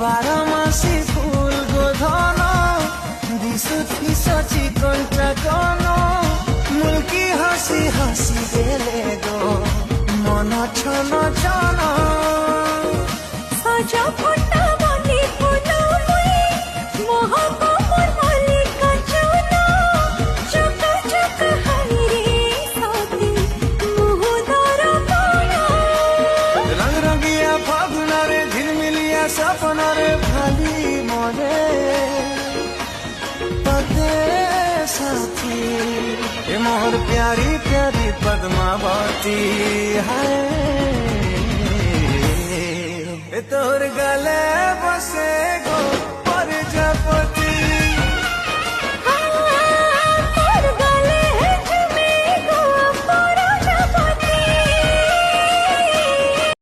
বারমাসি ফুল গোধন দিশুথি Sachi contra কোন মুলকি হাসি হাসি গেলে গো মন ছন ছন সাজা ফটা মনি ফুল মুই মহক মোর মল্লিকা চুনা চক চক হাই রে সাথী মুহুদর মোরা রঙ রঙিয়া ফাগুনারে ঝিলমিলিয়া সপনারে ভালি মনে पते साथी ए मोर प्यारी प्यारी पद्मावती है।